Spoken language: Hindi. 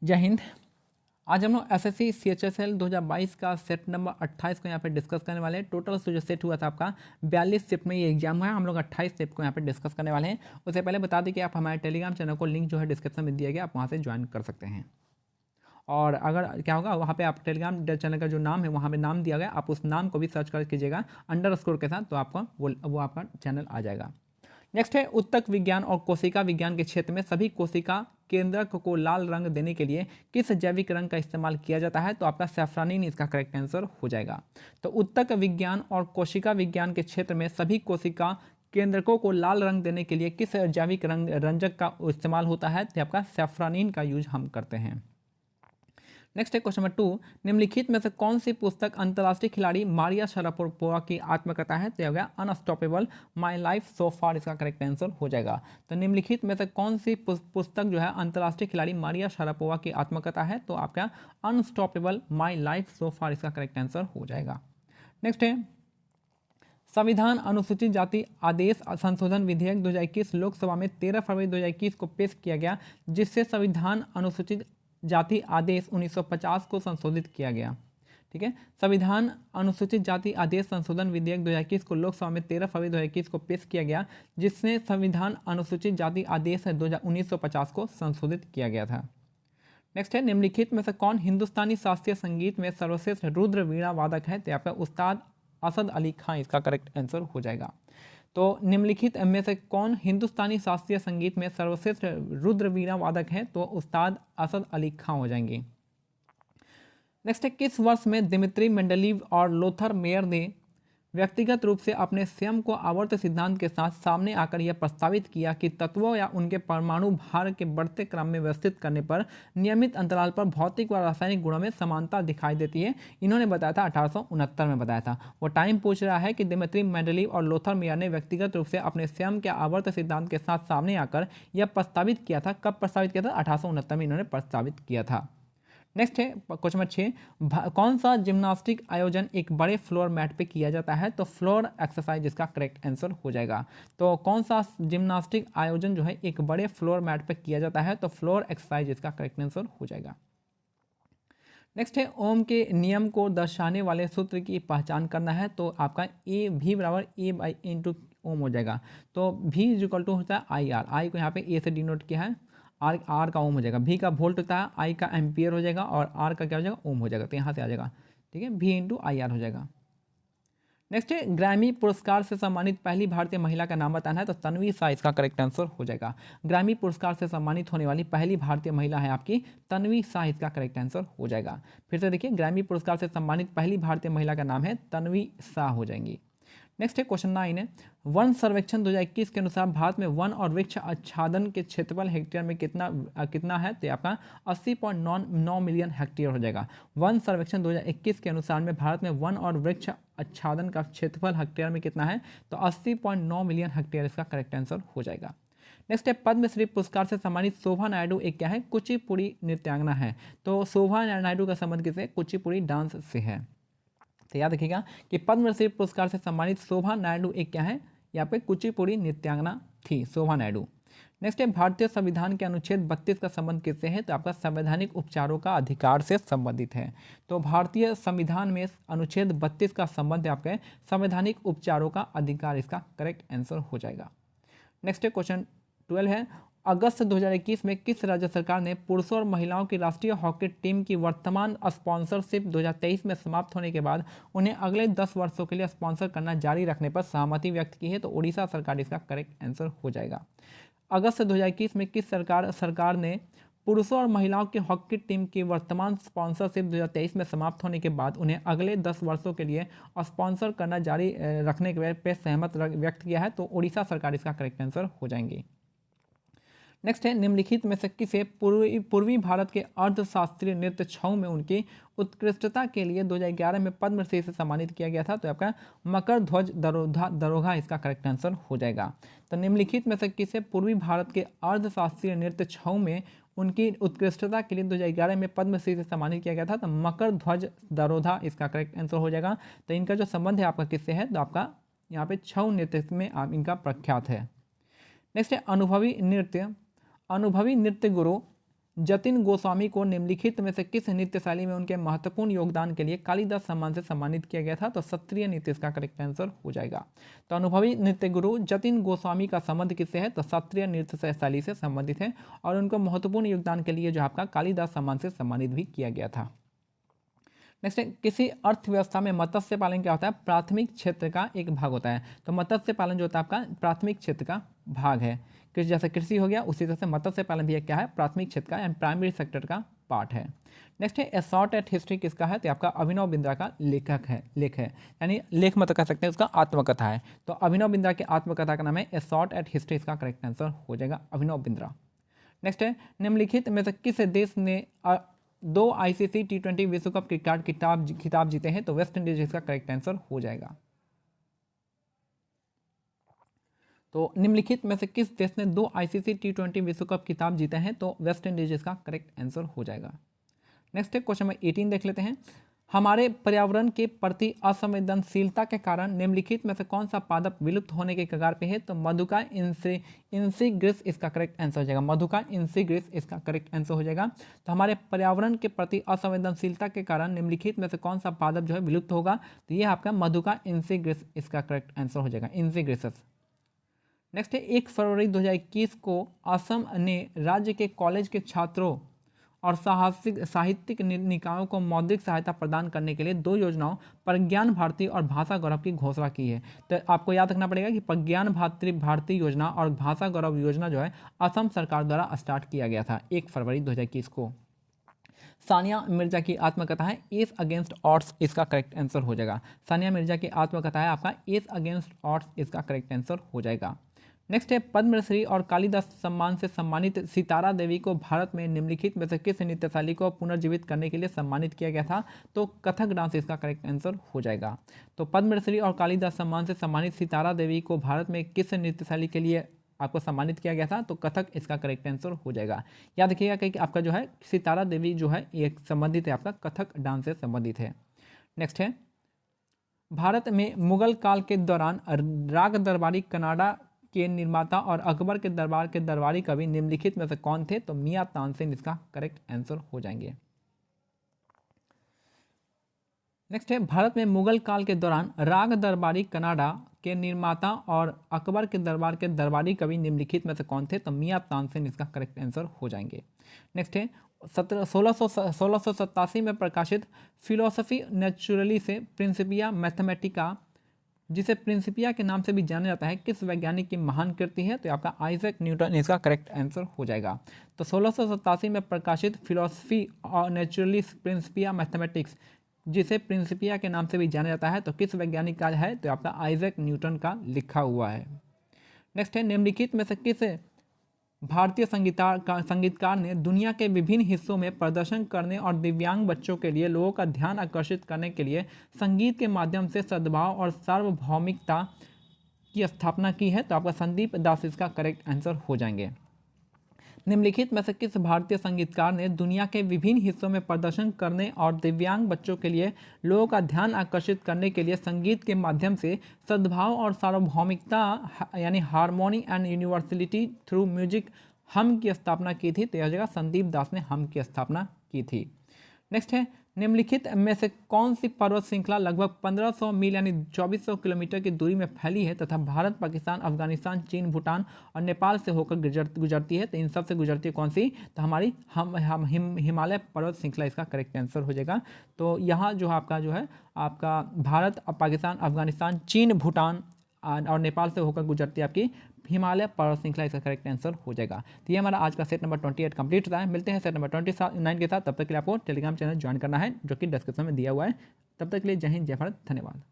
जय हिंद। आज हम लोग एसएससी सीएचएसएल 2022 का सेट नंबर 28 को यहाँ पे डिस्कस करने वाले हैं। टोटल जो सेट हुआ था आपका 42 शिफ्ट में ये एग्जाम हुआ है। हम लोग 28 शिफ्ट को यहाँ पे डिस्कस करने वाले हैं। उससे पहले बता दें कि आप हमारे टेलीग्राम चैनल को लिंक जो है डिस्क्रिप्शन में दिया गया, आप वहाँ से ज्वाइन कर सकते हैं। और अगर क्या होगा वहाँ पे आप टेलीग्राम चैनल का जो नाम है वहाँ पे नाम दिया गया, आप उस नाम को भी सर्च कर कीजिएगा अंडरस्कोर के साथ, तो आपका वो आपका चैनल आ जाएगा। नेक्स्ट है उत्तक विज्ञान और कोशिका विज्ञान के क्षेत्र में सभी कोशिका केंद्रक को लाल रंग देने के लिए किस जैविक रंग का इस्तेमाल किया जाता है? तो आपका सैफ्रानिन इसका करेक्ट आंसर हो जाएगा। तो उत्तक विज्ञान और कोशिका विज्ञान के क्षेत्र में सभी कोशिका केंद्रकों को लाल रंग देने के लिए किस जैविक रंजक का इस्तेमाल होता है? तो आपका सैफ्रानिन का यूज हम करते हैं। नेक्स्ट है क्वेश्चन नंबर 2, निम्नलिखित में से कौन सी पुस्तक अंतर्राष्ट्रीय खिलाड़ी मारिया शरापोवा की आत्मकथा है? तो हो गया अनस्टॉपेबल माई लाइफ सो फार, इसका करेक्ट आंसर हो जाएगा। तो निम्नलिखित में से कौन सी पुस्तक जो है अंतर्राष्ट्रीय खिलाड़ी मारिया शरापोवा की आत्मकथा है? तो आपका अनस्टॉपेबल माई लाइफ सो फार, इसका करेक्ट आंसर हो जाएगा। नेक्स्ट है संविधान अनुसूचित जाति आदेश संशोधन विधेयक 2021 लोकसभा में 13 फरवरी 2021 को पेश किया गया, जिससे संविधान अनुसूचित जाति आदेश 1950 को संशोधित किया गया। ठीक है, संविधान अनुसूचित जाति आदेश संशोधन विधेयक 2021 को लोकसभा में 13 फरवरी 2021 को पेश किया गया, जिसने संविधान अनुसूचित जाति आदेश 1950 को संशोधित किया गया था। नेक्स्ट है निम्नलिखित में से कौन हिंदुस्तानी शास्त्रीय संगीत में सर्वश्रेष्ठ रुद्र वीणा वादक है? तो आपका उस्ताद असद अली खां, इसका करेक्ट आंसर हो जाएगा। तो निम्नलिखित में से कौन हिंदुस्तानी शास्त्रीय संगीत में सर्वश्रेष्ठ रुद्र वीणा वादक है? तो उस्ताद असद अली खां हो जाएंगे। नेक्स्ट है किस वर्ष में दिमित्री मेंडलीव और लोथर मेयर ने व्यक्तिगत रूप से अपने स्वयं को आवर्त सिद्धांत के साथ सामने आकर यह प्रस्तावित किया कि तत्वों या उनके परमाणु भार के बढ़ते क्रम में व्यवस्थित करने पर नियमित अंतराल पर भौतिक व रासायनिक गुणों में समानता दिखाई देती है? इन्होंने बताया था 1869 में बताया था। वो टाइम पूछ रहा है कि दिमित्री मेंडलीव और लोथर मेयर ने व्यक्तिगत रूप से अपने स्वयं के आवर्त सिद्धांत के साथ सामने आकर यह प्रस्तावित किया था। कब प्रस्तावित किया था? 1869 में इन्होंने प्रस्तावित किया था। नेक्स्ट है क्वेश्चन नंबर 6, कौन सा जिम्नास्टिक आयोजन एक बड़े फ्लोर मैट पे किया जाता है? तो फ्लोर एक्सरसाइज इसका करेक्ट आंसर हो जाएगा। तो कौन सा जिम्नास्टिक आयोजन जो है एक बड़े फ्लोर मैट पे किया जाता है? तो फ्लोर एक्सरसाइज इसका करेक्ट आंसर हो जाएगा। नेक्स्ट है ओम के नियम को दर्शाने वाले सूत्र की पहचान करना है। तो आपका ए भी बराबर ए बाई इंटू ओम हो जाएगा। तो भी इज इक्वल टू होता है आई आर, आई को यहाँ पे ए से डिनोट किया है, आर का ओम हो जाएगा, भी का वोल्ट होता है, आई का एम्पियर हो जाएगा और आर का क्या हो जाएगा? ओम हो जाएगा। तो यहाँ से आ जाएगा, ठीक है, भी इंटू आई आर हो जाएगा। नेक्स्ट है ग्रैमी पुरस्कार से सम्मानित पहली भारतीय महिला का नाम बताना है। तो तन्वी शाह इसका करेक्ट आंसर हो जाएगा। ग्रैमी पुरस्कार से सम्मानित होने वाली पहली भारतीय महिला है आपकी तन्वी शाह, इसका करेक्ट आंसर हो जाएगा। फिर से देखिए, ग्रैमी पुरस्कार से सम्मानित पहली भारतीय महिला का नाम है तन्वी शाह हो जाएंगी। नेक्स्ट है क्वेश्चन 9 है वन सर्वेक्षण 2021 के अनुसार भारत में वन और वृक्ष आच्छादन के क्षेत्रफल हेक्टेयर में कितना है? तो आपका 80.9 मिलियन हेक्टेयर हो जाएगा। वन सर्वेक्षण 2021 के अनुसार में भारत में वन और वृक्ष आच्छादन का क्षेत्रफल हेक्टेयर में कितना है? तो 80.9 मिलियन हेक्टेयर इसका करेक्ट आंसर हो जाएगा। नेक्स्ट है पद्मश्री पुरस्कार से सम्मानित शोभा नायडू एक क्या है? कुचिपुड़ी नृत्यांगना है। तो शोभा नायडू का संबंध किससे? कुचिपुड़ी डांस से है। तो याद रखिएगा कि पद्मश्री पुरस्कार से सम्मानित शोभा नायडू एक क्या है? यहाँ पे कुचिपुड़ी नृत्यांगना थी शोभा नायडू। नेक्स्ट है भारतीय संविधान के अनुच्छेद 32 का संबंध किससे है? तो आपका संवैधानिक उपचारों का अधिकार से संबंधित है। तो भारतीय संविधान में अनुच्छेद 32 का संबंध आपके संवैधानिक उपचारों का अधिकार, इसका करेक्ट आंसर हो जाएगा। नेक्स्ट है क्वेश्चन 12 है अगस्त 2021 में किस राज्य सरकार ने पुरुषों और महिलाओं की राष्ट्रीय हॉकी टीम की वर्तमान स्पॉन्सरशिप 2023 में समाप्त होने के बाद उन्हें अगले 10 वर्षों के लिए स्पॉन्सर करना जारी रखने पर सहमति व्यक्त की है? तो उड़ीसा सरकार इसका करेक्ट आंसर हो जाएगा। अगस्त 2021 में किस सरकार ने पुरुषों और महिलाओं की हॉकी टीम की वर्तमान स्पॉन्सरशिप 2023 में समाप्त होने के बाद उन्हें अगले 10 वर्षों के लिए स्पॉन्सर करना जारी रखने के पर सहमत व्यक्त किया है? तो उड़ीसा सरकार इसका करेक्ट आंसर हो जाएंगी। नेक्स्ट है निम्नलिखित में से किसे पूर्वी भारत के अर्थशास्त्रीय नृत्य छऊ में उनकी उत्कृष्टता के लिए 2011 में पद्मश्री से सम्मानित किया गया था? तो आपका मकर ध्वज दरोगा इसका करेक्ट आंसर हो जाएगा। तो निम्नलिखित में से किसे पूर्वी भारत के अर्थशास्त्रीय नृत्य छऊ में उनकी उत्कृष्टता के लिए 2011 में पद्मश्री से सम्मानित किया गया था? तो मकर ध्वज दरोधा इसका करेक्ट आंसर हो जाएगा। तो इनका जो संबंध है आपका किससे है? तो आपका यहाँ पे छऊ नृत्य में इनका प्रख्यात है। नेक्स्ट है अनुभवी नृत्य गुरु जतिन गोस्वामी को निम्नलिखित में से किस नृत्य शैली में उनके महत्वपूर्ण योगदान के लिए कालिदास सम्मान से सम्मानित किया गया था? तो शास्त्रीय नृत्य इसका करेक्ट आंसर हो जाएगा। तो अनुभवी नृत्य गुरु जतिन गोस्वामी का संबंध किससे है? तो शास्त्रीय नृत्य शैली से संबंधित है और उनको महत्वपूर्ण योगदान के लिए जो आपका कालिदास सम्मान से सम्मानित भी किया गया था। नेक्स्ट है, किसी अर्थव्यवस्था में मत्स्य पालन क्या होता है? प्राथमिक क्षेत्र का एक भाग होता है। तो मत्स्य पालन जो होता है आपका प्राथमिक क्षेत्र का भाग है। जैसे कृषि हो गया उसी तरह से मत्स्य पालन भी क्या है? प्राथमिक क्षेत्र का एंड प्राइमरी सेक्टर का पार्ट है। नेक्स्ट है, ए शॉर्ट एट हिस्ट्री किसका है? तो आपका अभिनव बिंद्रा का लेख है, यानी लेख मत कह सकते हैं, उसका आत्मकथा है। तो अभिनव बिंद्रा की आत्मकथा का नाम है ए शॉर्ट एट हिस्ट्री, इसका करेक्ट आंसर हो जाएगा अभिनव बिंद्रा। नेक्स्ट है, निम्नलिखित में से किस देश ने 2 ICC T20 विश्व कप क्रिकेट खिताब जीते हैं? तो वेस्ट इंडीज इसका करेक्ट आंसर हो जाएगा। तो निम्नलिखित में से किस देश ने 2 ICC T20 विश्व कप खिताब जीते हैं? तो वेस्ट इंडीज इसका करेक्ट आंसर हो जाएगा। नेक्स्ट है, क्वेश्चन नंबर 18 देख लेते हैं। हमारे पर्यावरण के प्रति असंवेदनशीलता के कारण निम्नलिखित में से कौन सा पादप विलुप्त होने के कगार पे है? तो मधुका इंसिग्रिस इसका करेक्ट आंसर हो जाएगा। मधुका इंसिग्रिस इसका करेक्ट आंसर हो जाएगा। तो हमारे पर्यावरण के प्रति असंवेदनशीलता के कारण निम्नलिखित में से कौन सा पादप जो है विलुप्त होगा? तो ये आपका मधुका इंसिग्रिस इसका करेक्ट आंसर हो जाएगा, इंसिग्रिसस। नेक्स्ट है, 1 फरवरी 2021 को असम ने राज्य के कॉलेज के छात्रों और साहित्यिक निकायों को मौद्रिक सहायता प्रदान करने के लिए 2 योजनाओं प्रज्ञान भारती और भाषा गौरव की घोषणा की है। तो आपको याद रखना पड़ेगा कि प्रज्ञान भारती योजना और भाषा गौरव योजना जो है असम सरकार द्वारा स्टार्ट किया गया था 1 फरवरी 2021 को। सानिया मिर्जा की आत्मकथा है एस अगेंस्ट ऑड्स, इसका करेक्ट आंसर हो जाएगा। सानिया मिर्जा की आत्मकथा है आपका एस अगेंस्ट ऑड्स, इसका करेक्ट आंसर हो जाएगा। नेक्स्ट है, पद्मश्री और कालिदास सम्मान से सम्मानित सितारा देवी को भारत में निम्नलिखित में से किस नृत्य शैली को पुनर्जीवित करने के लिए सम्मानित किया गया था? तो कथक डांस इसका करेक्ट आंसर हो जाएगा। तो पद्मश्री और कालिदास सम्मान से सम्मानित सितारा देवी को भारत में किस नृत्य शैली के लिए आपको सम्मानित किया गया था? तो कथक इसका करेक्ट आंसर हो जाएगा। याद रखिएगा कि आपका जो है सितारा देवी जो है ये संबंधित है आपका कथक डांस से संबंधित है। नेक्स्ट है, भारत में मुगल काल के दौरान राग दरबारी कनाडा के निर्माता और अकबर के दरबार के दरबारी कवि निम्नलिखित में से कौन थे? तो मियां तानसेन इसका करेक्ट आंसर हो जाएंगे। नेक्स्ट है, भारत में मुगल काल के दौरान राग दरबारी कनाडा के निर्माता और अकबर के दरबार के दरबारी कवि निम्नलिखित में से कौन थे? तो मियां तानसेन इसका करेक्ट आंसर हो जाएंगे। नेक्स्ट है, 1687 में प्रकाशित फिलोसफी नेचुरली से प्रिंसिपिया मैथमेटिका, जिसे प्रिंसिपिया के नाम से भी जाना जाता है, किस वैज्ञानिक की महान कृति है? तो आपका आइजैक न्यूटन इसका करेक्ट आंसर हो जाएगा। तो 1687 में प्रकाशित फिलोसफी और नेचुरली प्रिंसिपिया मैथमेटिक्स, जिसे प्रिंसिपिया के नाम से भी जाना जाता है, तो किस वैज्ञानिक का है? तो आपका आइजैक न्यूटन का लिखा हुआ है। नेक्स्ट है, निम्नलिखित में से किस भारतीय संगीतकार ने दुनिया के विभिन्न हिस्सों में प्रदर्शन करने और दिव्यांग बच्चों के लिए लोगों का ध्यान आकर्षित करने के लिए संगीत के माध्यम से सद्भाव और सार्वभौमिकता की स्थापना की है? तो आपका संदीप दास इसका करेक्ट आंसर हो जाएंगे। निम्नलिखित में से किस भारतीय संगीतकार ने दुनिया के विभिन्न हिस्सों में प्रदर्शन करने और दिव्यांग बच्चों के लिए लोगों का ध्यान आकर्षित करने के लिए संगीत के माध्यम से सद्भाव और सार्वभौमिकता यानी harmony and universality through music हम की स्थापना की थी? तो यह जगह संदीप दास ने हम की स्थापना की थी। नेक्स्ट है, निम्नलिखित में से कौन सी पर्वत श्रृंखला लगभग 1500 मील यानी 2400 किलोमीटर की दूरी में फैली है तथा भारत, पाकिस्तान, अफगानिस्तान, चीन, भूटान और नेपाल से होकर गुजरती है? तो इन सब से गुजरती है कौन सी? तो हमारी हिमालय पर्वत श्रृंखला इसका करेक्ट आंसर हो जाएगा। तो यहाँ जो आपका जो है आपका भारत, पाकिस्तान, अफगानिस्तान, चीन, भूटान और नेपाल से होकर गुजरती है आपकी हिमालय पर्वत श्रृंखला, इसका करेक्ट आंसर हो जाएगा। तो ये हमारा आज का सेट नंबर 28 कंप्लीट होता है। मिलते हैं सेट नंबर 29 के साथ। तब तक के लिए आपको टेलीग्राम चैनल ज्वाइन करना है जो कि डिस्क्रिप्शन में दिया हुआ है। तब तक के लिए जय हिंद, जय भारत, धन्यवाद।